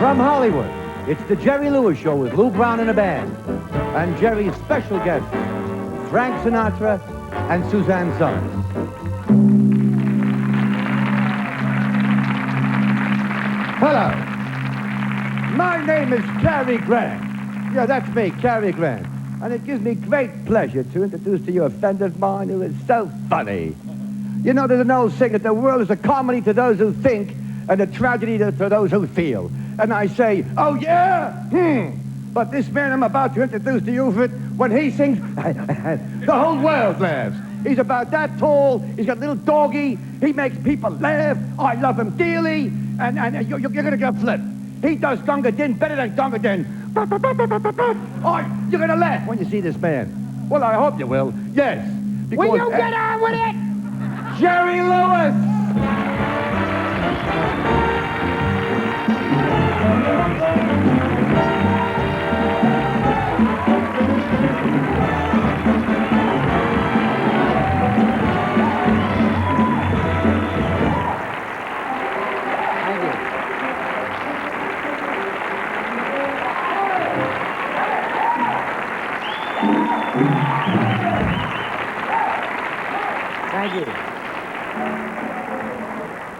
From Hollywood, it's the Jerry Lewis Show with Lou Brown and a band. And Jerry's special guests, Frank Sinatra and Suzanne Son. Hello. My name is Cary Grant. Yeah, that's me, Cary Grant. And it gives me great pleasure to introduce to you a friend of mine who is so funny. You know, there's an old saying that the world is a comedy to those who think and a tragedy to those who feel. And I say, oh yeah? But this man I'm about to introduce to you, when he sings, the whole world laughs. He's about that tall, he's got a little doggy, he makes people laugh, I love him dearly, and you're gonna get flipped. He does Gunga Din better than Gunga Din. Oh, you're gonna laugh when you see this man. Well, I hope you will, yes. Because, will you get on with it? Jerry Lewis! Thank you.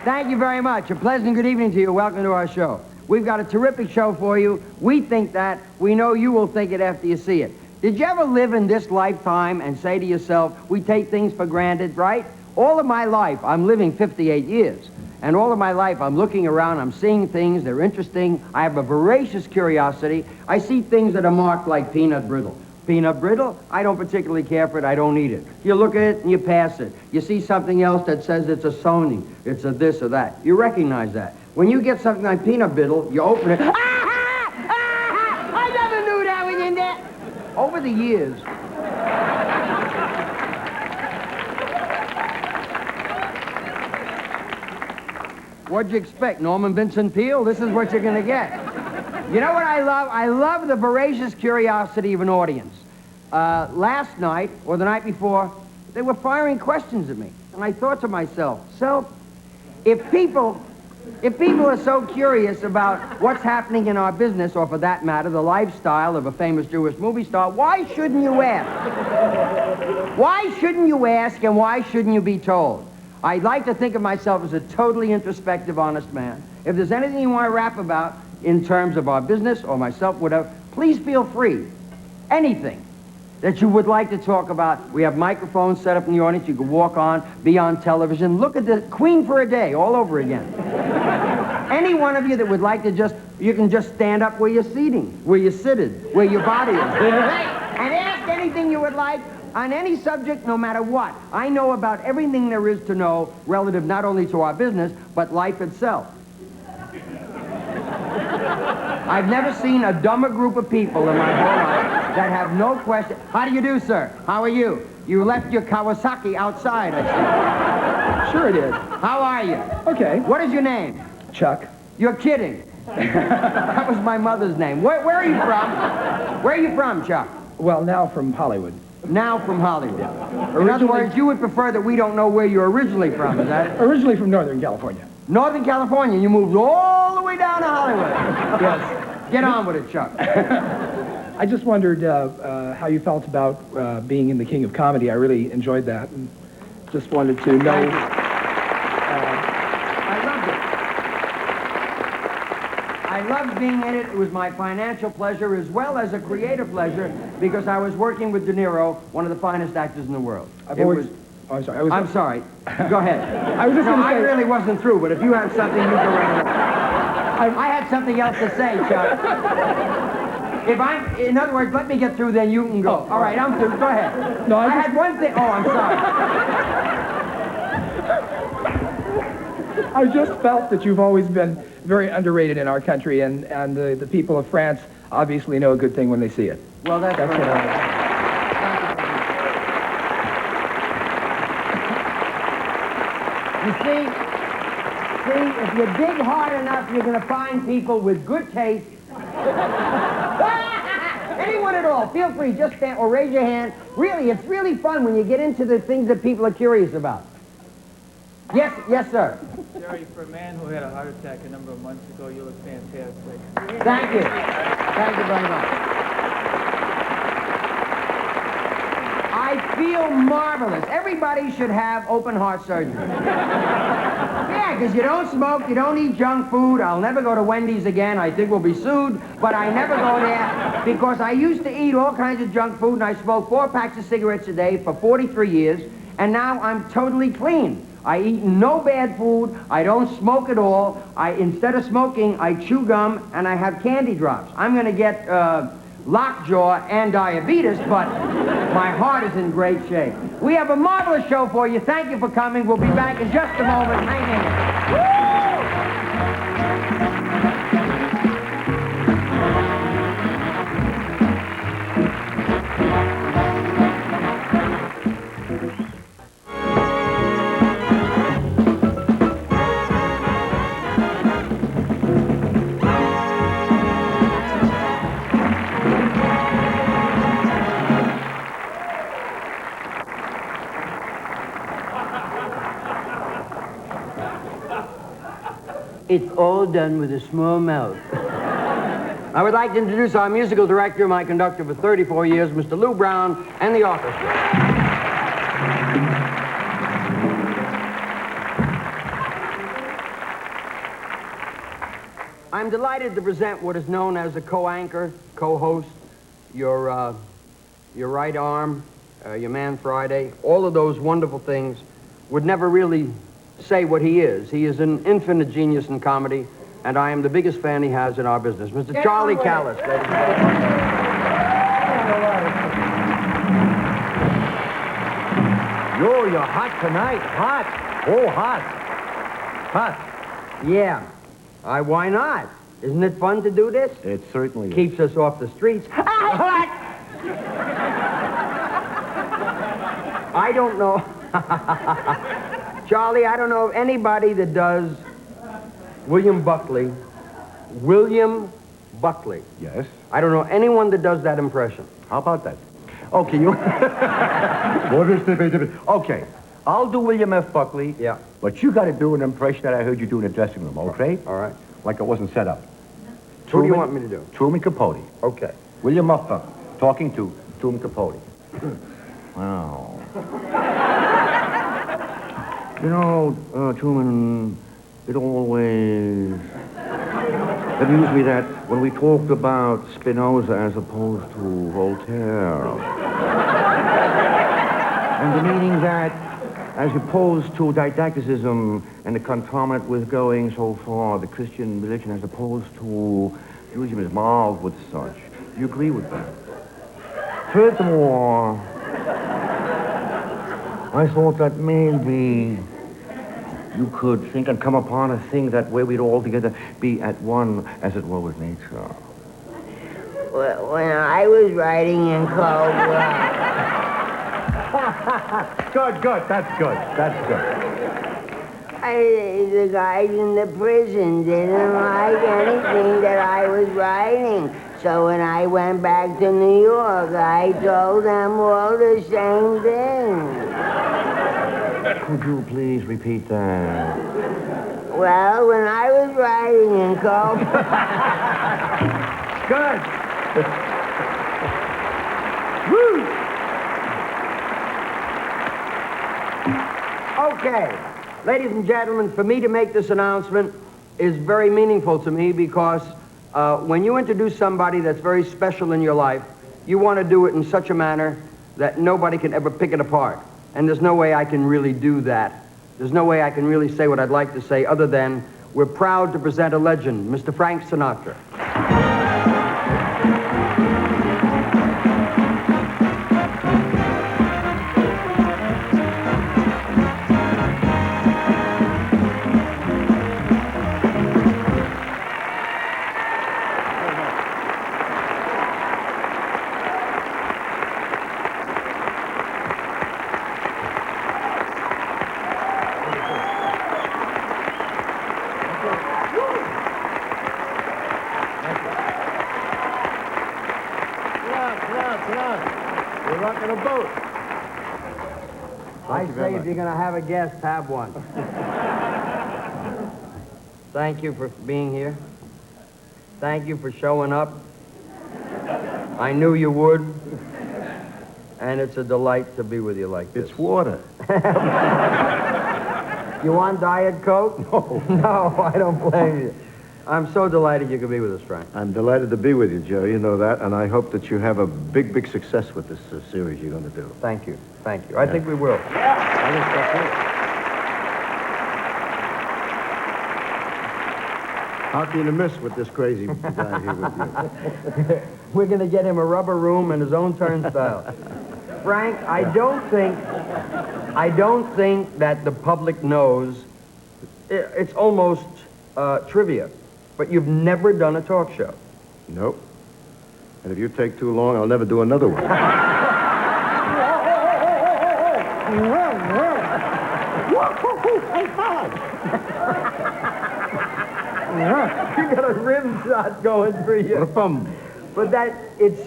Thank you very much. A pleasant good evening to you. Welcome to our show. We've got a terrific show for you. We think that. We know you will think it after you see it. Did you ever live in this lifetime and say to yourself, we take things for granted, right? All of my life, I'm living 58 years. And all of my life, I'm looking around, I'm seeing things, they're interesting. I have a voracious curiosity. I see things that are marked like peanut brittle. Peanut brittle? I don't particularly care for it. I don't eat it. You look at it and you pass it. You see something else that says it's a Sony, it's a this or that. You recognize that. When you get something like peanut brittle, you open it. I never knew that was in there. Over the years, what'd you expect? Norman Vincent Peale? This is what you're gonna get. You know what I love? I love the voracious curiosity of an audience. Last night, or the night before, they were firing questions at me. And I thought to myself, if people are so curious about what's happening in our business, or for that matter, the lifestyle of a famous Jewish movie star, why shouldn't you ask? Why shouldn't you ask, and why shouldn't you be told? I like to think of myself as a totally introspective, honest man. If there's anything you want to rap about, in terms of our business or myself, whatever, please feel free. Anything that you would like to talk about. We have microphones set up in the audience. You can walk on, be on television. Look at the Queen for a day all over again. Any one of you that would like to you can just stand up where you're seating, where you're seated, where your body is. And ask anything you would like on any subject, no matter what. I know about everything there is to know relative not only to our business, but life itself. I've never seen a dumber group of people in my whole life that have no question. How do you do, sir? How are you? You left your Kawasaki outside, I see. Sure I did. How are you? Okay. What is your name? Chuck. You're kidding. That was my mother's name. Where are you from? Where are you from, Chuck? Well, now from Hollywood. Now from Hollywood. In other words, you would prefer that we don't know where you're originally from, is that it? Originally from Northern California. Northern California. You moved all the way down to Hollywood. Yes. Get on with it, Chuck. I just wondered how you felt about being in The King of Comedy. I really enjoyed that, and just wanted to know. I loved it. I loved being in it. It was my financial pleasure as well as a creative pleasure because I was working with De Niro, one of the finest actors in the world. Oh, I'm sorry. I'm sorry. Go ahead. I was just going to say. I really wasn't through, but if you have something, you go right ahead. I had something else to say, Chuck. In other words, let me get through, then you can go. All right, I'm through. Go ahead. No, I had one thing. Oh, I'm sorry. I just felt that you've always been very underrated in our country, and the people of France obviously know a good thing when they see it. Well, that's what I... You see, if you dig hard enough, you're going to find people with good taste. Anyone at all, feel free, just stand or raise your hand. Really, it's really fun when you get into the things that people are curious about. Yes, sir. Jerry, for a man who had a heart attack a number of months ago, you look fantastic. Thank you. Thank you very much. I feel marvelous. Everybody should have open heart surgery. Yeah, because you don't smoke, you don't eat junk food. I'll never go to Wendy's again. I think we'll be sued, but I never go there because I used to eat all kinds of junk food and I smoked 4 packs of cigarettes a day for 43 years, and now I'm totally clean. I eat no bad food. I don't smoke at all. Instead of smoking, I chew gum and I have candy drops. I'm going to get lockjaw and diabetes, but my heart is in great shape. We have a marvelous show for you. Thank you for coming. We'll be back in just a moment. Hang in. It's all done with a small mouth. I would like to introduce our musical director, my conductor for 34 years, Mr. Lou Brown, and the orchestra. I'm delighted to present what is known as a co-anchor, co-host, your right arm, your man Friday, all of those wonderful things would never really say what he is. He is an infinite genius in comedy, and I am the biggest fan he has in our business. Mr. Charlie Callas, ladies and gentlemen. Yo, you're hot tonight. Hot. Oh, hot. Hot. Yeah. Why not? Isn't it fun to do this? It certainly is. Keeps us off the streets. I don't know. Charlie, I don't know of anybody that does William Buckley. William Buckley. Yes. I don't know anyone that does that impression. How about that? Okay, you... Okay, I'll do William F. Buckley. Yeah. But you got to do an impression that I heard you do in the dressing room, okay? All right. Like it wasn't set up. Who do you want me to do? Truman Capote. Okay. William F. talking to Truman Capote. Wow. You know, Truman, it always amused me that when we talked about Spinoza as opposed to Voltaire, and the meaning that as opposed to didacticism and the concomitant with going so far, the Christian religion as opposed to Judaism is marred with such. Do you agree with that? Furthermore, I thought that maybe you could think and come upon a thing that where we'd all together be at one, as it were, with nature. When I was writing in Cobra... Good, that's good. The guys in the prison didn't like anything that I was writing. So when I went back to New York, I told them all the same thing. Could you please repeat that? Well, when I was writing in Cobra... Good. Woo! Okay. Ladies and gentlemen, for me to make this announcement is very meaningful to me because when you introduce somebody that's very special in your life, you want to do it in such a manner that nobody can ever pick it apart. And there's no way I can really do that. There's no way I can really say what I'd like to say other than we're proud to present a legend, Mr. Frank Sinatra. I you very say if much. you're going to have a guest, have one. Thank you for being here. Thank you for showing up. I knew you would. And it's a delight to be with you like this. It's water. You want Diet Coke? No. No, I don't blame you. I'm so delighted you could be with us, Frank. I'm delighted to be with you, Jerry. You know that, and I hope that you have a big, big success with this series you're going to do. Thank you. Thank you. I think we will. I think so, too. How can you miss with this crazy guy here with you? We're going to get him a rubber room and his own turnstile. Frank, I don't think that the public knows. It's almost trivia, but you've never done a talk show. Nope. And if you take too long, I'll never do another one. You got a rim shot going for you. But it's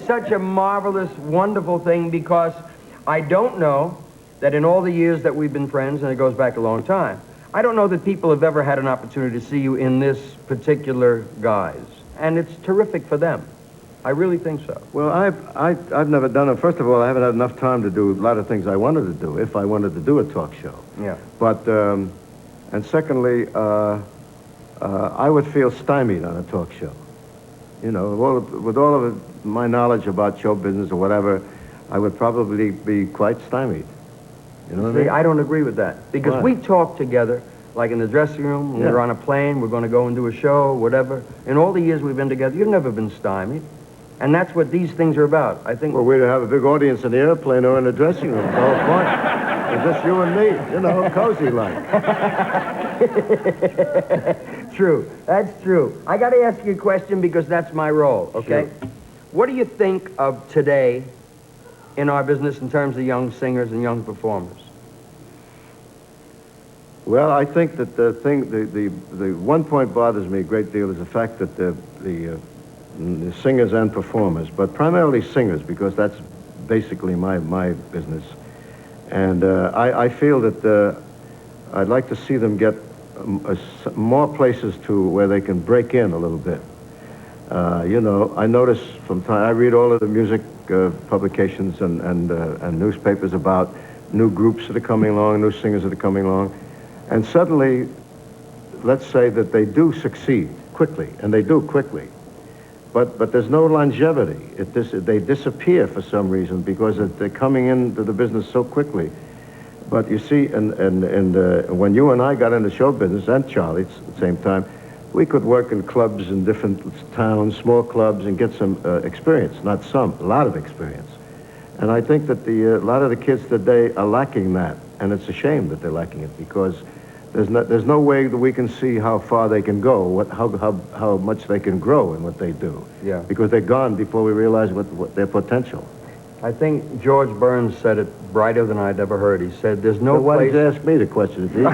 such a marvelous, wonderful thing, because I don't know that in all the years that we've been friends, and it goes back a long time, I don't know that people have ever had an opportunity to see you in this particular guise. And it's terrific for them. I really think so. Well, I've never done it. First of all, I haven't had enough time to do a lot of things I wanted to do, if I wanted to do a talk show. Yeah. But, and secondly, I would feel stymied on a talk show. You know, with all of my knowledge about show business or whatever, I would probably be quite stymied. You know what I mean? See, I don't agree with that. Because Why? we talk together, like in the dressing room, when we're on a plane, we're going to go and do a show, whatever. In all the years we've been together, you've never been stymied. And that's what these things are about. I think. Well, we'd have a big audience in the airplane or in the dressing room. The whole point. It's just you and me, you know, cozy like. True. That's true. I got to ask you a question because that's my role, okay? Sure. What do you think of today in our business in terms of young singers and young performers? Well, I think that the one point bothers me a great deal is the fact that the singers and performers, but primarily singers, because that's basically my business. And I feel that I'd like to see them get more places to where they can break in a little bit. You know, I notice from time, I read all of the music publications and newspapers about new groups that are coming along, new singers that are coming along. And suddenly, let's say that they do succeed quickly, and they do quickly. But there's no longevity. They disappear for some reason because they're coming into the business so quickly. But you see, and when you and I got into show business, and Charlie at the same time, we could work in clubs in different towns, small clubs, and get some experience. Not some, a lot of experience. And I think that a lot of the kids today are lacking that, and it's a shame that they're lacking it because there's no way that we can see how far they can go, how much they can grow in what they do. Yeah. Because they're gone before we realize what their potential. I think George Burns said it brighter than I'd ever heard. He said, there's no So why place... did you ask me the question? It's easy to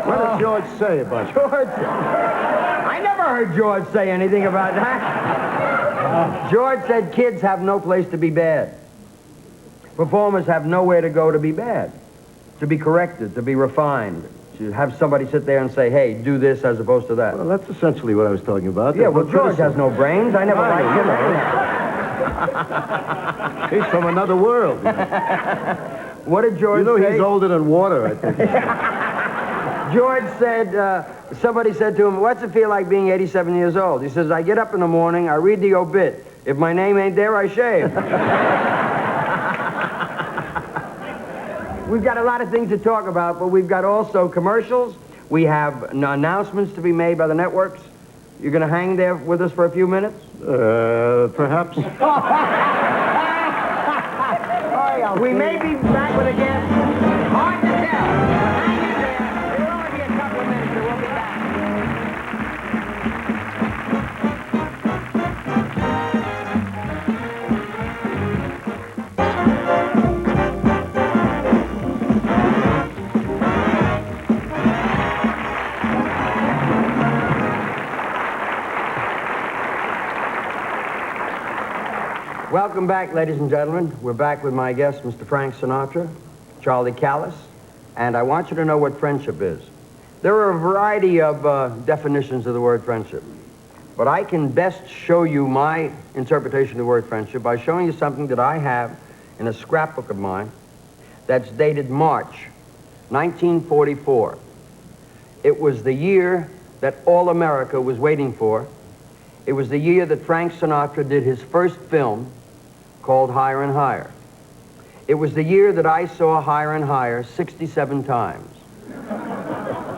What did George say about George, I never heard George say anything about that. George said kids have no place to be bad. Performers have nowhere to go to be bad, to be corrected, to be refined, to have somebody sit there and say, hey, do this as opposed to that. Well, that's essentially what I was talking about. Yeah, well, George has no brains. I never liked him anyway. He's from another world. What did George say? You know, he's older than water, I think. George said, somebody said to him, what's it feel like being 87 years old? He says, I get up in the morning, I read the obit. If my name ain't there, I shave. We've got a lot of things to talk about, but we've got also commercials. We have announcements to be made by the networks. You're going to hang there with us for a few minutes? Perhaps. We may be back with a guest. Hard to tell. Hang in there. It'll only be a couple of minutes, and we'll be back. Welcome back, ladies and gentlemen. We're back with my guest, Mr. Frank Sinatra, Charlie Callas, and I want you to know what friendship is. There are a variety of definitions of the word friendship, but I can best show you my interpretation of the word friendship by showing you something that I have in a scrapbook of mine that's dated March 1944. It was the year that all America was waiting for. It was the year that Frank Sinatra did his first film called Higher and Higher. It was the year that I saw Higher and Higher 67 times.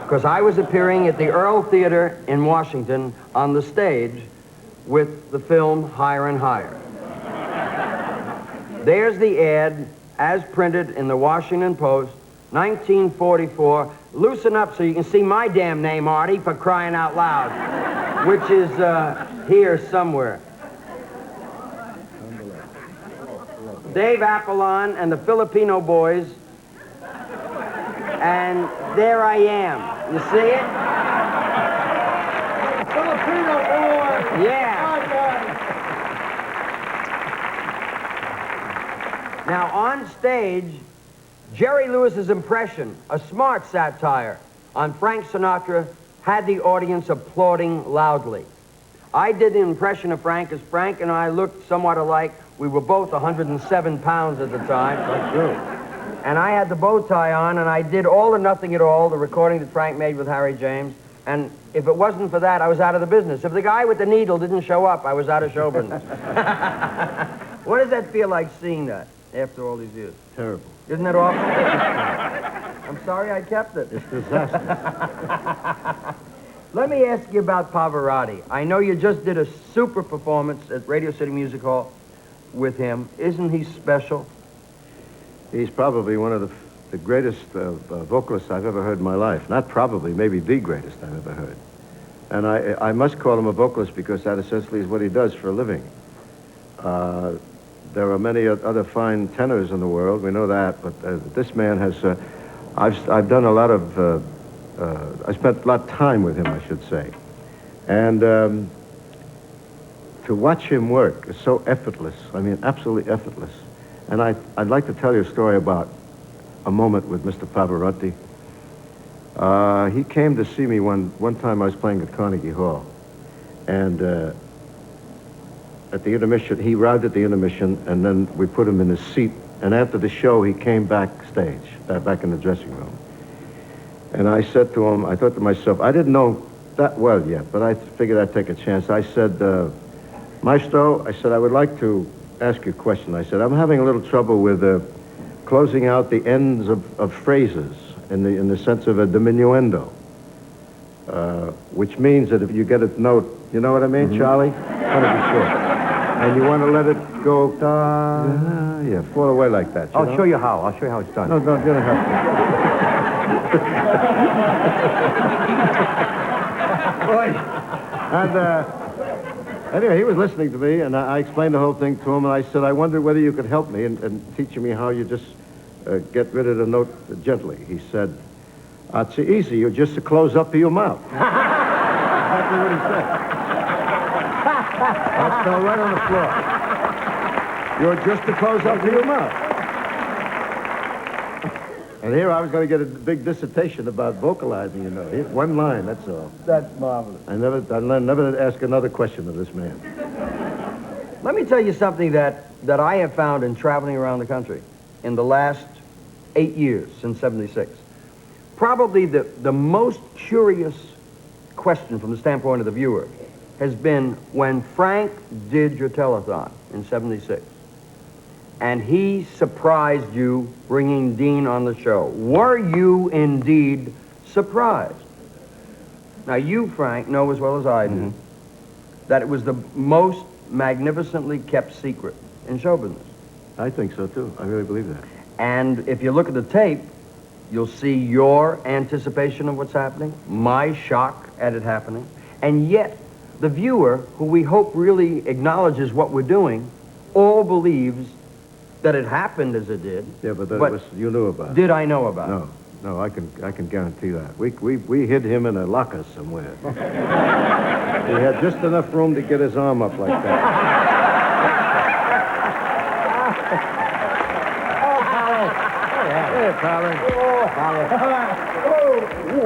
Because I was appearing at the Earl Theater in Washington on the stage with the film Higher and Higher. There's the ad as printed in the Washington Post, 1944. Loosen up so you can see my damn name, Artie, for crying out loud, which is here somewhere. Dave Apollon and the Filipino boys, and there I am. You see it? Filipino boy! Yeah. Now, on stage, Jerry Lewis's impression, a smart satire on Frank Sinatra, had the audience applauding loudly. I did the impression of Frank as Frank and I looked somewhat alike. We were both 107 pounds at the time. That's true. And I had the bow tie on, and I did All or Nothing at All, the recording that Frank made with Harry James. And if it wasn't for that, I was out of the business. If the guy with the needle didn't show up, I was out of show business. What does that feel like, seeing that after all these years? Terrible. Isn't it awful? I'm sorry I kept it. It's disaster. Let me ask you about Pavarotti. I know you just did a super performance at Radio City Music Hall with him. Isn't he special? He's probably one of the greatest vocalists I've ever heard in my life. Not probably, maybe the greatest I've ever heard. And I must call him a vocalist because that essentially is what he does for a living. There are many other fine tenors in the world, we know that, but this man has... I've done a lot of... I spent a lot of time with him, I should say. And to watch him work is so effortless. I mean, absolutely effortless. And I'd like to tell you a story about a moment with Mr. Pavarotti. He came to see me one time I was playing at Carnegie Hall. And at the intermission, he arrived at the intermission, and then we put him in his seat. And after the show, he came backstage, back in the dressing room. And I said to him, I thought to myself, I didn't know that well yet, but I figured I'd take a chance. I said, Maestro, I said, I would like to ask you a question. I said, I'm having a little trouble with closing out the ends of phrases in the sense of a diminuendo, which means that if you get a note, you know what I mean, Charlie? You want to be short. And you want to let it go, yeah, fall away like that. I'll show you how. I'll show you how it's done. No, don't have to. And anyway, he was listening to me, and I explained the whole thing to him, and I said, I wondered whether you could help me in teaching me how you just get rid of the note gently. He said, it's easy. You just close up your mouth. Exactly what he said. That fell right on the floor. You're just to close up your mouth. And here I was going to get a big dissertation about vocalizing, you know. One line, that's all. That's marvelous. I never ask another question of this man. Let me tell you something that I have found in traveling around the country in the last 8 years, since '76. Probably the most curious question from the standpoint of the viewer has been when Frank did your telethon in '76. And he surprised you bringing Dean on the show. Were you indeed surprised? Now, you, Frank, know as well as I do that it was the most magnificently kept secret in show business. I think so, too. I really believe that. And if you look at the tape, you'll see your anticipation of what's happening, my shock at it happening, and yet the viewer, who we hope really acknowledges what we're doing, all believes that it happened as it did. Yeah, but you knew about it. Did I know about it? No, I can guarantee that. We hid him in a locker somewhere. He had just enough room to get his arm up like that. Hey, Pally.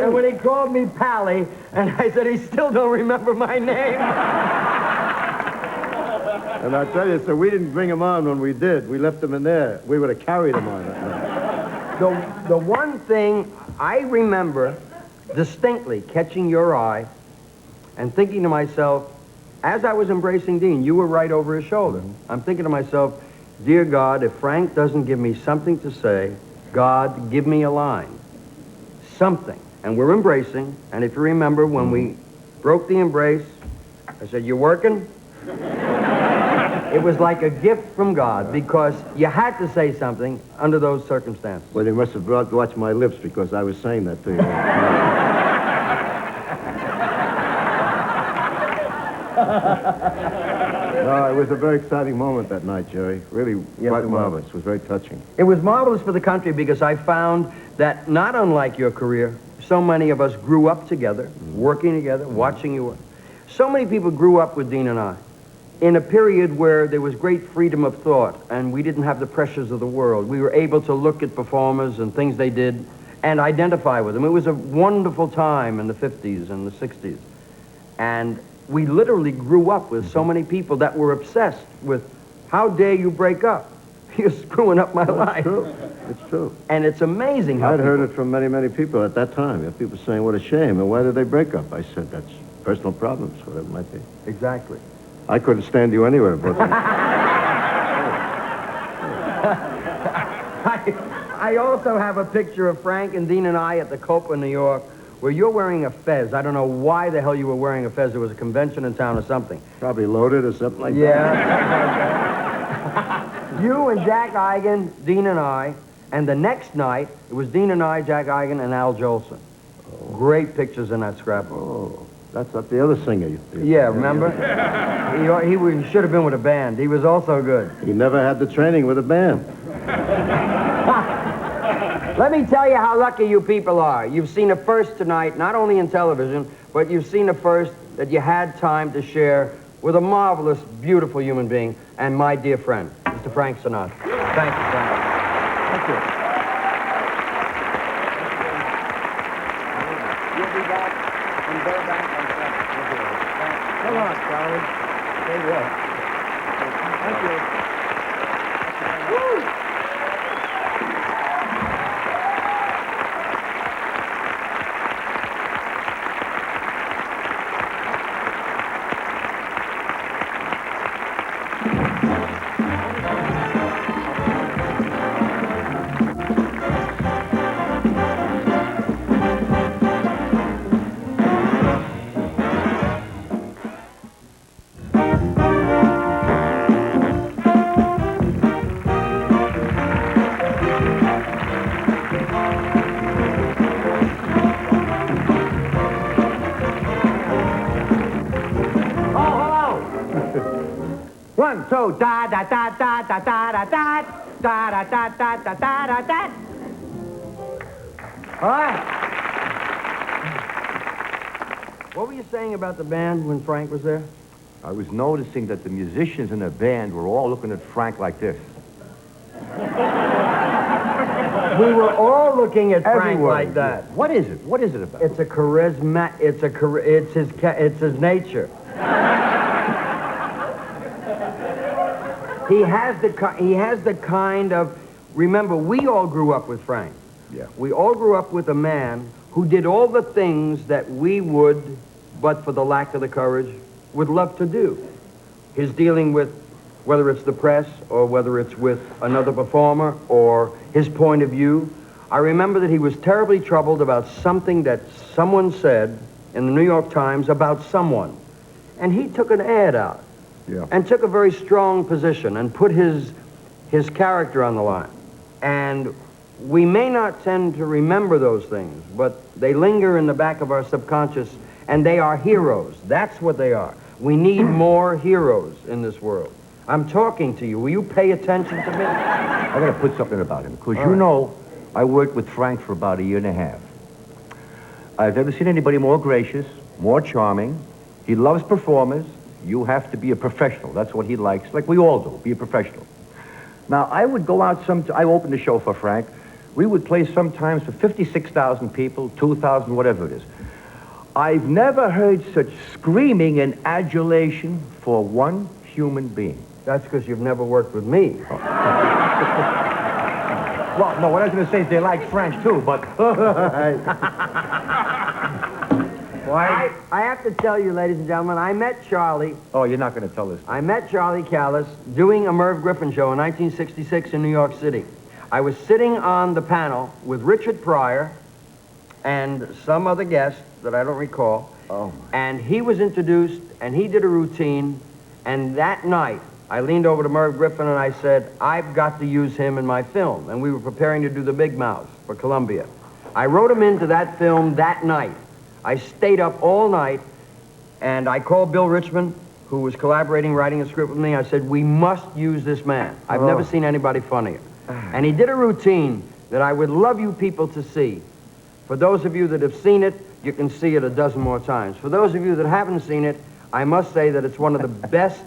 And when he called me Pally, and I said he still don't remember my name. And I tell you, sir, we didn't bring him on when we did. We left him in there. We would have carried him on that night. The one thing I remember distinctly catching your eye and thinking to myself, as I was embracing Dean, you were right over his shoulder. I'm thinking to myself, dear God, if Frank doesn't give me something to say, God, give me a line. Something. And we're embracing, and if you remember, when we broke the embrace, I said, you working? It was like a gift from God, because you had to say something under those circumstances. Well, you must have watched my lips, because I was saying that to you. No, it was a very exciting moment that night, Jerry. Really quite marvelous. It was very touching. It was marvelous for the country because I found that, not unlike your career, so many of us grew up together, working together, watching you work. So many people grew up with Dean and I in a period where there was great freedom of thought and we didn't have the pressures of the world. We were able to look at performers and things they did and identify with them. It was a wonderful time in the 50s and the 60s. And we literally grew up with so many people that were obsessed with, how dare you break up? You're screwing up my life. True. It's true. And it's amazing how I'd heard it from many, many people at that time. You know, people saying, what a shame, and why did they break up? I said, that's personal problems, whatever it might be. Exactly. I couldn't stand you anywhere, but... I also have a picture of Frank and Dean and I at the Copa, New York, where you're wearing a fez. I don't know why the hell you were wearing a fez. There was a convention in town or something. Probably loaded or something like that. Yeah. You and Jack Eigen, Dean and I, and the next night, it was Dean and I, Jack Eigen, and Al Jolson. Oh. Great pictures in that scrapbook. Oh, that's the other singer. Yeah, remember? he should have been with a band. He was also good. He never had the training with a band. Let me tell you how lucky you people are. You've seen a first tonight, not only in television, but you've seen a first that you had time to share with a marvelous, beautiful human being and my dear friend, Mr. Frank Sinatra. Thank you, Frank. Thank you. You'll be back in Burbank on Sunday. Come on, Charlie. Stay well. Thank you. Woo! One, two, da da da da da da da da da da da da da da da da. All right. What were you saying about the band when Frank was there? I was noticing that the musicians in the band were all looking at Frank like this. We were all looking at Frank Everywhere. like that. What is it? What is it about? It's a charisma. It's his nature. He has the kind of. Remember, we all grew up with Frank. Yeah. We all grew up with a man who did all the things that we would, but for the lack of the courage, would love to do. His dealing with, whether it's the press or whether it's with another performer or his point of view. I remember that he was terribly troubled about something that someone said in the New York Times about someone. And he took an ad out. Yeah. And took a very strong position and put his character on the line. And we may not tend to remember those things, but they linger in the back of our subconscious, and they are heroes. That's what they are. We need more heroes in this world. I'm talking to you. Will you pay attention to me? I got to put something about him, because All you right. know, I worked with Frank for about 1.5 years. I've never seen anybody more gracious, more charming. He loves performers. You have to be a professional. That's what he likes, like we all do, be a professional. Now, I would go out I opened the show for Frank. We would play sometimes for 56,000 people, 2,000, whatever it is. I've never heard such screaming and adulation for one human being. That's because you've never worked with me. Well, no, what I was going to say is they like French, too, but... I have to tell you, ladies and gentlemen, I met Charlie. Oh, you're not going to tell this. I met Charlie Callas doing a Merv Griffin show in 1966 in New York City. I was sitting on the panel with Richard Pryor and some other guest that I don't recall. Oh. And he was introduced, and he did a routine, and that night, I leaned over to Merv Griffin and I said, I've got to use him in my film. And we were preparing to do The Big Mouth for Columbia. I wrote him into that film that night. I stayed up all night, and I called Bill Richmond, who was collaborating, writing a script with me. I said, we must use this man. I've never seen anybody funnier. And he did a routine that I would love you people to see. For those of you that have seen it, you can see it a dozen more times. For those of you that haven't seen it, I must say that it's one of the best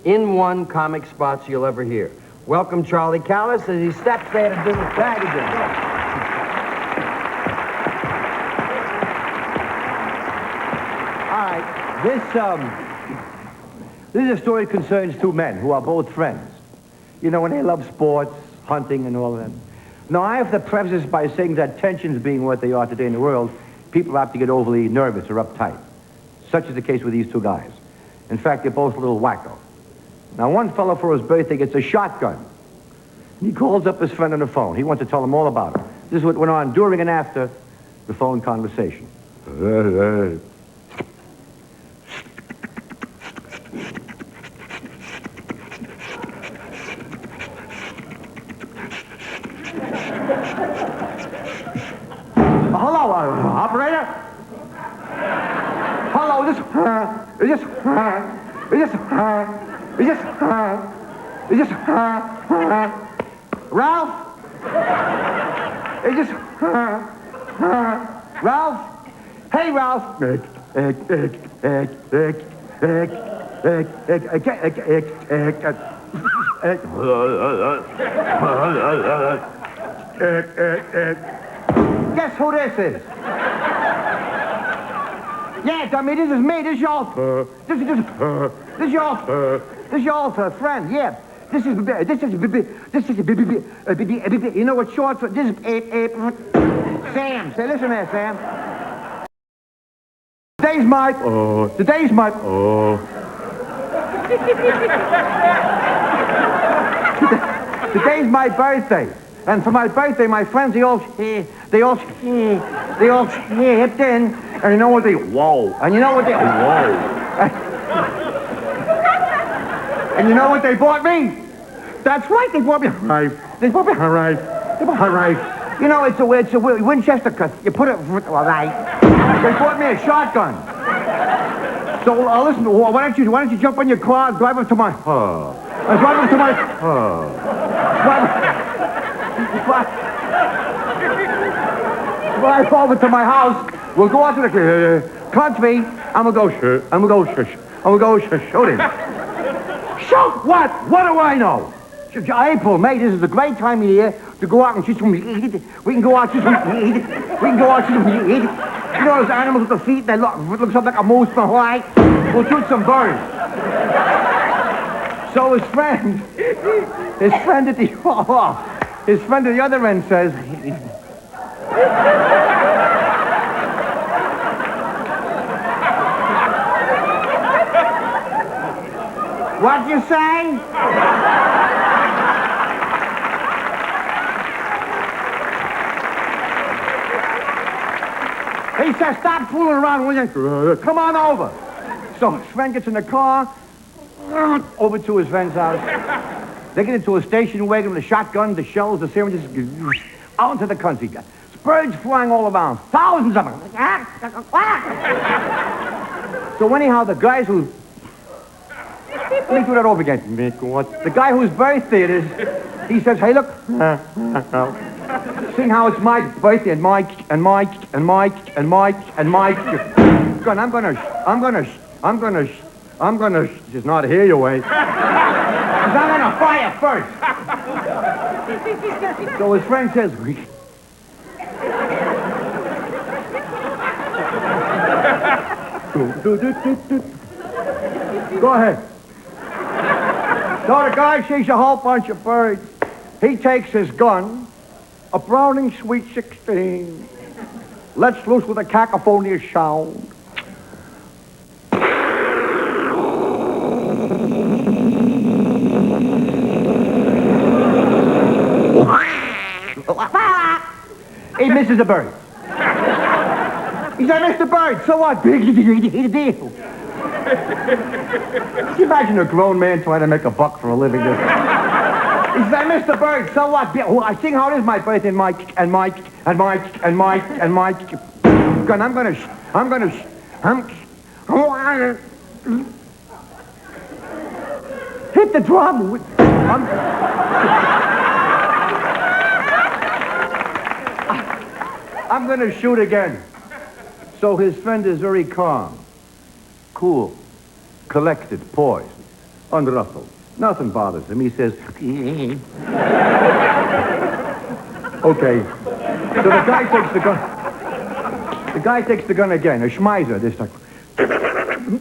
in-one comic spots you'll ever hear. Welcome Charlie Callas as he steps there to do his bag again. This is a story that concerns two men who are both friends. You know, and they love sports, hunting, and all that. Now, I have to preface this by saying that tensions being what they are today in the world, people have to get overly nervous or uptight. Such is the case with these two guys. In fact, they're both a little wacko. Now, one fellow for his birthday gets a shotgun. He calls up his friend on the phone. He wants to tell him all about it. This is what went on during and after the phone conversation. Hello, operator? Hello, is this Ralph? Is this Ralph? Hey, Ralph. Guess who this is? Yeah, dummy, this is me. This is your friend. Yeah. This is you know what short for? This is Sam. Say, listen there, Sam. Today's my birthday. And for my birthday, my friends, they all hipped in. And you know what they, whoa. And you know what they, whoa. And you know what they bought me? That's right, they bought me a knife. They bought me a knife. You know, it's a Winchester cut. You put it, all right. They bought me a shotgun. So, listen, why don't you jump in your car and drive up to my, drive over to my house. We'll go out to the country. I'm gonna go shoot him. Shoot what? What do I know? April, May, this is a great time of year to go out and shoot some. We can go out and shoot some. You know those animals with the feet? They look something like a moose, right? We'll shoot some birds. So his friend at the other end says. What'd you say? He says, stop fooling around, will you? Come on over. So his friend gets in the car, over to his friend's house. They get into a station wagon with a shotgun, the shells, the syringes, out into the country. Birds flying all around, thousands of them. So anyhow, the guys who... Let me do that over again. The guy whose birthday it is, he says, hey, look. Seeing how it's my birthday and Mike. God, I'm gonna, she's not here, you wait. I'm gonna the fire first. So his friend says, go ahead. So the guy sees a whole bunch of birds. He takes his gun, a Browning Sweet 16, lets loose with a cacophonious sound. He misses a bird. He said, Mr. Bird, so what? Big deal. Can you imagine a grown man trying to make a buck for a living? He said, Mr. Bird, so what? Well, I sing how it is, my bird, and my gun. Hit the drum. I'm gonna shoot again. So his friend is very calm, cool, collected, poised, unruffled. Nothing bothers him. He says, okay. So the guy takes the gun. The guy takes the gun again, a Schmeiser this time.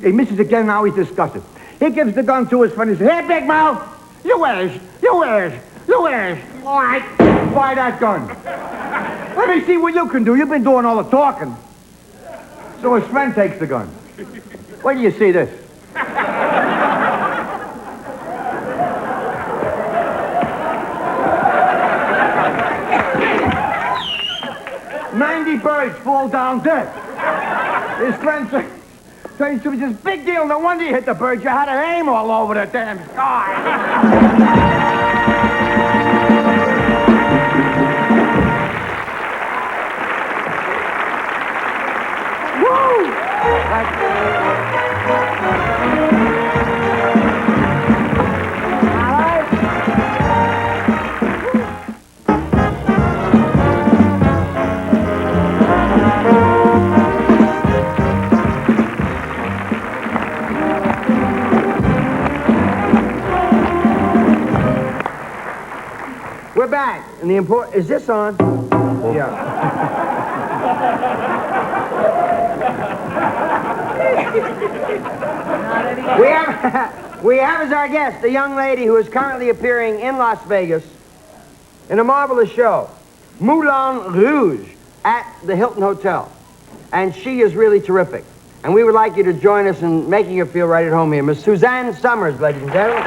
He misses again, now he's disgusted. He gives the gun to his friend. He says, hey, big mouth, you wish. All right, fire that gun. Let me see what you can do. You've been doing all the talking. So his friend takes the gun. Where do you see this? 90 birds fall down dead. His friend turns to me and says, big deal, no wonder you hit the birds. You had to aim all over the damn sky. We're back. And the is this on? Yeah. we have as our guest a young lady who is currently appearing in Las Vegas in a marvelous show, Moulin Rouge, at the Hilton Hotel. And she is really terrific. And we would like you to join us in making her feel right at home here. Miss Suzanne Summers, ladies and gentlemen.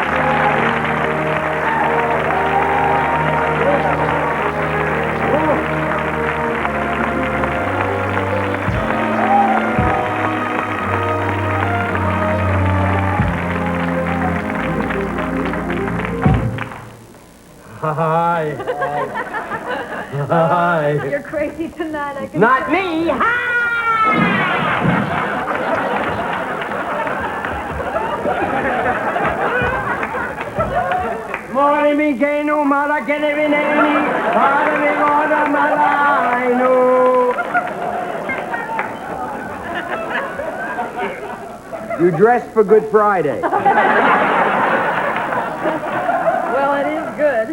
Hi. Hi. You're crazy tonight. I can Not me. Hi. More mi che non mala che ne veneni, fare mi goda malaino. You dressed for Good Friday. Well, it is good.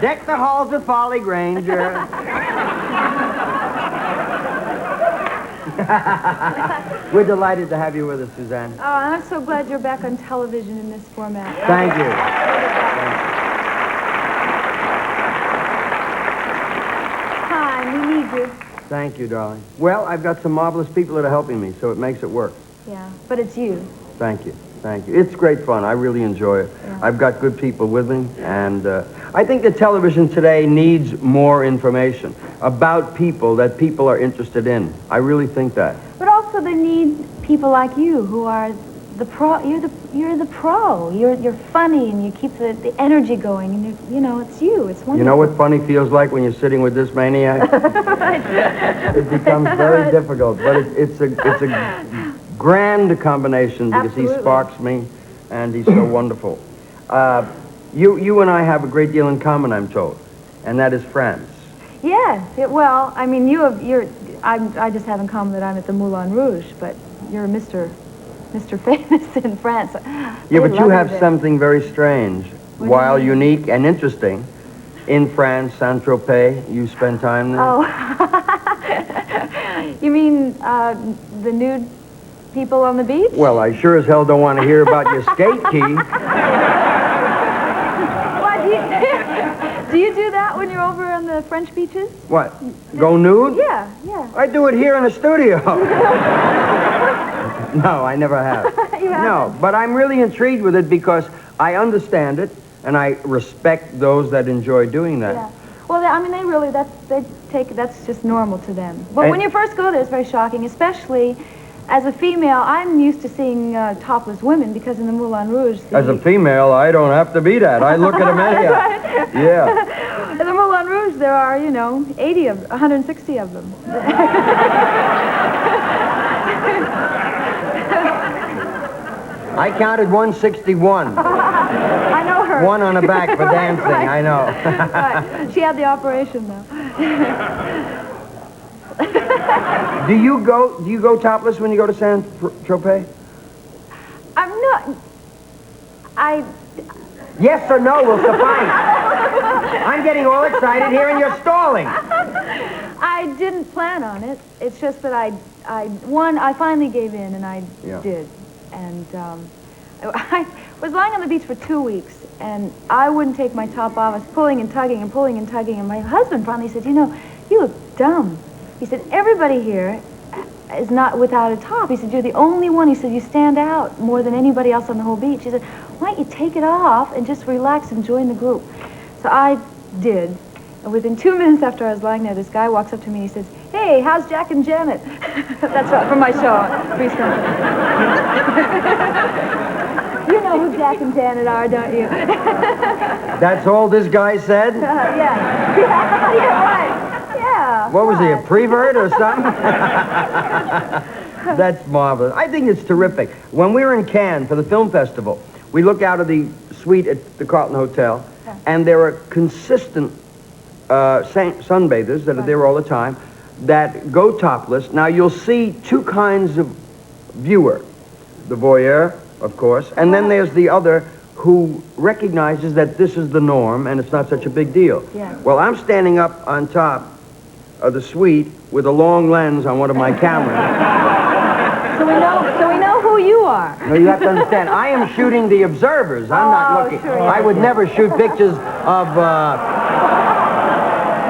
Deck the halls with Folly Granger. We're delighted to have you with us, Suzanne. Oh, I'm so glad you're back on television in this format. Thank you. Hi, we need you. Thank you, darling. Well, I've got some marvelous people that are helping me, so it makes it work. Yeah, but it's you. Thank you. Thank you. It's great fun. I really enjoy it. Yeah. I've got good people with me, and I think that television today needs more information about people that people are interested in. I really think that. But also they need people like you who are the pro. You're the pro. You're funny and you keep the energy going. And you know, it's you. It's wonderful. You know what funny feels like when you're sitting with this maniac? It becomes very difficult, but it's a grand combination because Absolutely. he sparks me, and he's so wonderful. You and I have a great deal in common, I'm told, and that is friends. Yes. Well, I mean, I just have in common that I'm at the Moulin Rouge, but you're Mr. Mr. Famous in France. Yeah, but you have something very strange. While unique and interesting, in France, Saint-Tropez, you spend time there? Oh. You mean the nude people on the beach? Well, I sure as hell don't want to hear about your skate key. What, do you do that when you're over on the French beaches? What? Go nude? Yeah, yeah. I do it here in the studio. No, I never have. You haven't? No, but I'm really intrigued with it because I understand it and I respect those that enjoy doing that. Yeah. Well, I mean, that's just normal to them. But when you first go there, it's very shocking, especially as a female. I'm used to seeing topless women because in the Moulin Rouge... As a female, I don't have to be that. I look at them anyhow. Right. Yeah. In the Moulin Rouge, there are, 160 of them. I counted 161. I know her. One on the back for dancing, Right. I know. Right. She had the operation, though. Do you go topless when you go to Saint-Tropez? I'm not... Yes or no will suffice. I'm getting all excited here and you're stalling. I didn't plan on it. It's just that I finally gave in and I did. And I was lying on the beach for 2 weeks and I wouldn't take my top off. I was pulling and tugging and pulling and tugging, and my husband finally said, you look dumb. He said, everybody here is not without a top. He said, you're the only one. He said, you stand out more than anybody else on the whole beach. He said, why don't you take it off and just relax and join the group? So I did. And within 2 minutes after I was lying there, this guy walks up to me and he says, hey, how's Jack and Janet? That's right, from my show, Three's Company. You know who Jack and Janet are, don't you? That's all this guy said? Yeah, right. Yeah. What was he, a prevert or something? That's marvelous. I think it's terrific. When we were in Cannes for the film festival, we look out of the suite at the Carlton Hotel, and there are consistent sunbathers that are there all the time that go topless. Now, you'll see two kinds of viewer. The voyeur, of course, and then there's the other who recognizes that this is the norm and it's not such a big deal. Yeah. Well, I'm standing up on top of the suite with a long lens on one of my cameras. So we know who you are. No, you have to understand, I am shooting the observers. I'm not looking. Sure, I would never shoot pictures of...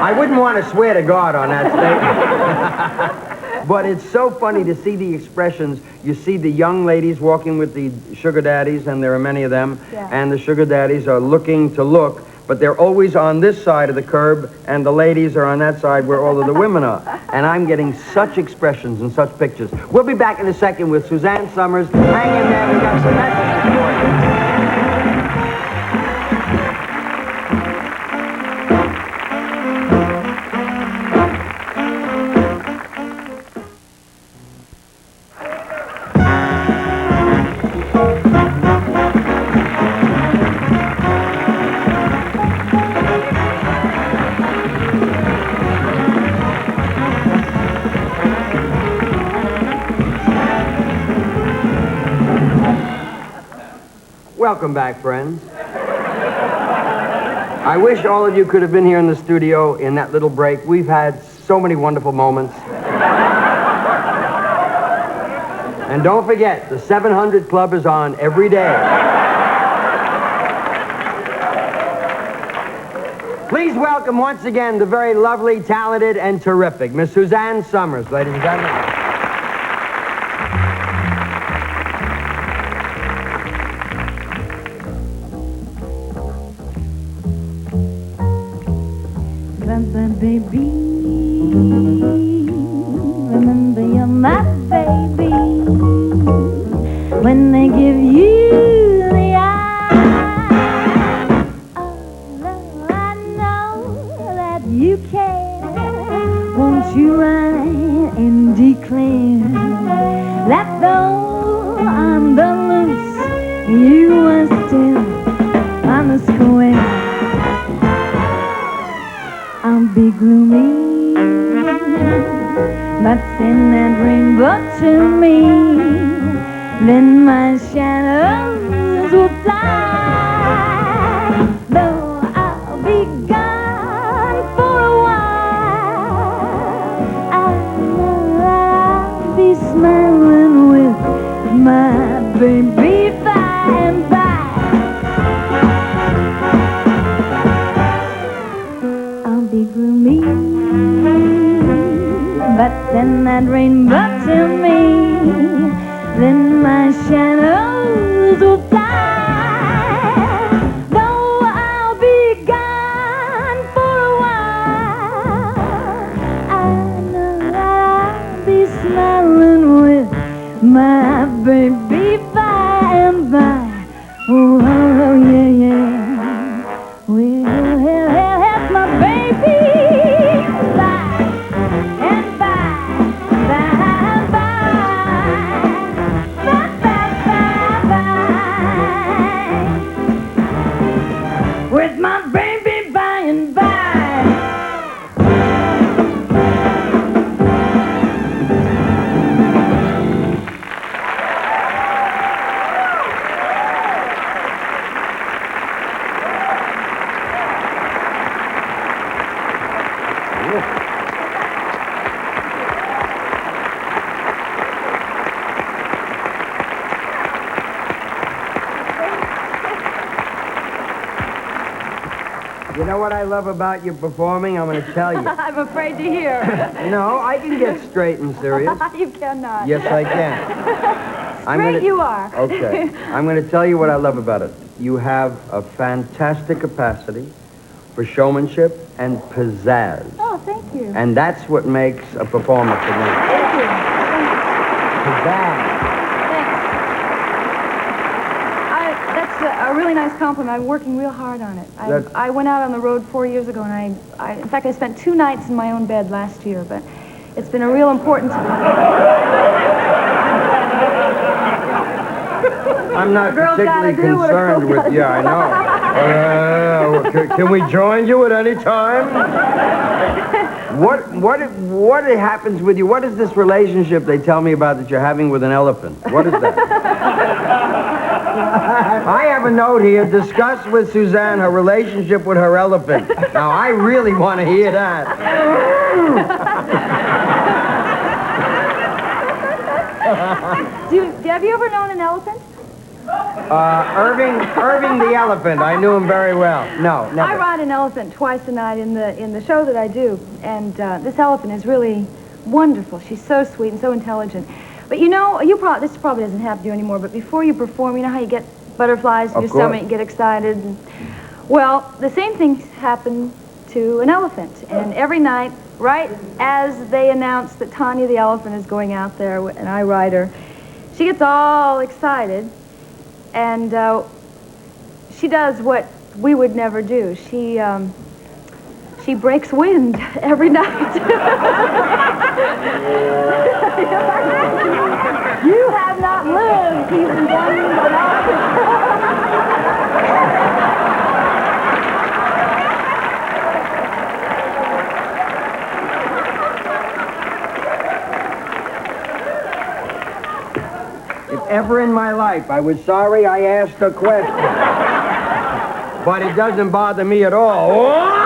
I wouldn't want to swear to God on that statement. But it's so funny to see the expressions. You see the young ladies walking with the sugar daddies, and there are many of them, and the sugar daddies are looking to look, but they're always on this side of the curb, and the ladies are on that side where all of the women are. And I'm getting such expressions and such pictures. We'll be back in a second with Suzanne Summers. Hang in there, we got some messages for you. Welcome back, friends. I wish all of you could have been here in the studio in that little break. We've had so many wonderful moments. And don't forget, the 700 Club is on every day. Please welcome once again the very lovely, talented, and terrific Miss Suzanne Summers, ladies and gentlemen. Baby, remember you're my baby. When they give you the eye, although I know that you care, won't you write and declare that though I'm the loose, you are still on the square? I'll be gloomy, but send that rainbow to me. then my shadows will fly. Though I'll be gone for a while, I know I'll be smiling with my baby by and by. I'll be gloomy, but then that rainbow to me, then my shadows will fly. Though I'll be gone for a while, I know I'll be smiling with my baby by and by. Oh, yeah, yeah. Well, that's my baby by and by, by and by, by. With my baby by and by. You know what I love about you performing? I'm going to tell you. I'm afraid to hear. No, I can get straight and serious. You cannot. Yes, I can. Straight you are. Okay. I'm going to tell you what I love about it. You have a fantastic capacity for showmanship and pizzazz. Oh, thank you. And that's what makes a performer for me. Thank you. Pizzazz. That's a really nice compliment. I'm working real hard on it. I went out on the road 4 years ago, and in fact, I spent 2 nights in my own bed last year, but it's been a real important... I'm not particularly concerned with... Yeah, I know. Can we join you at any time? What happens with you? What is this relationship they tell me about that you're having with an elephant? What is that? I have a note here. Discuss with Suzanne her relationship with her elephant. Now, I really want to hear that. Have you ever known an elephant? Irving the elephant. I knew him very well. No, never. I ride an elephant twice a night in the show that I do, and this elephant is really wonderful. She's so sweet and so intelligent. But you know, this probably doesn't happen to you anymore, but before you perform, you know how you get butterflies in your stomach and get excited? Well, the same thing happened to an elephant. And every night, right as they announce that Tanya the elephant is going out there, and I ride her, she gets all excited, and she does what we would never do. She breaks wind every night. You have not lived even one night. If ever in my life I was sorry I asked a question. But it doesn't bother me at all.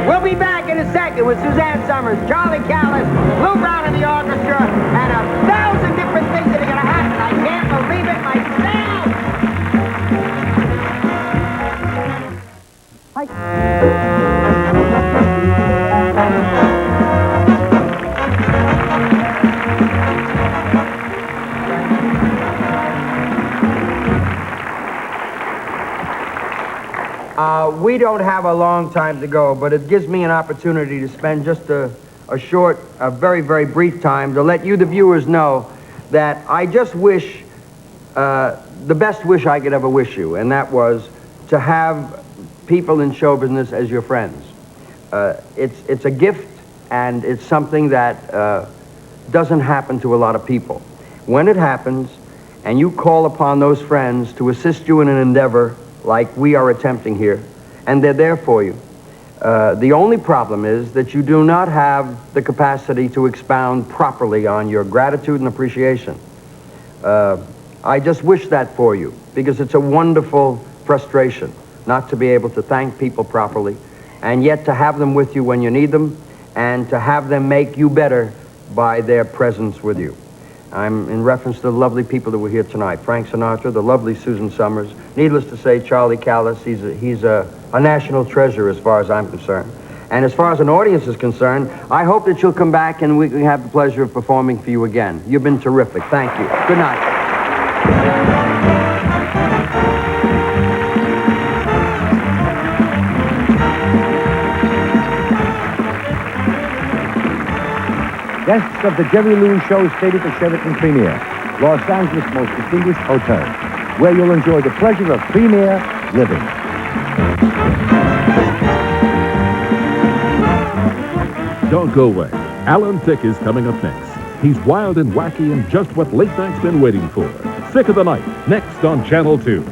We'll be back in a second with Suzanne Summers, Charlie Callas, Lou Brown and the orchestra, and 1,000 different things that are going to happen. I can't believe it we don't have a long time to go, but it gives me an opportunity to spend just a short, very, very brief time to let you, the viewers, know that I just wish, the best wish I could ever wish you, and that was to have people in show business as your friends. It's a gift, and it's something that doesn't happen to a lot of people. When it happens, and you call upon those friends to assist you in an endeavor like we are attempting here, and they're there for you, The only problem is that you do not have the capacity to expound properly on your gratitude and appreciation. I just wish that for you, because it's a wonderful frustration not to be able to thank people properly, and yet to have them with you when you need them, and to have them make you better by their presence with you. I'm in reference to the lovely people that were here tonight. Frank Sinatra, the lovely Susan Summers. Needless to say, Charlie Callas, he's a national treasure as far as I'm concerned. And as far as an audience is concerned, I hope that you'll come back and we can have the pleasure of performing for you again. You've been terrific. Thank you. Good night. Guests of the Jerry Lewis Show stayed at the Sheraton Premier, Los Angeles' most distinguished hotel, where you'll enjoy the pleasure of premier living. Don't go away. Alan Thicke is coming up next. He's wild and wacky and just what late night's been waiting for. Sick of the Night, next on Channel 2.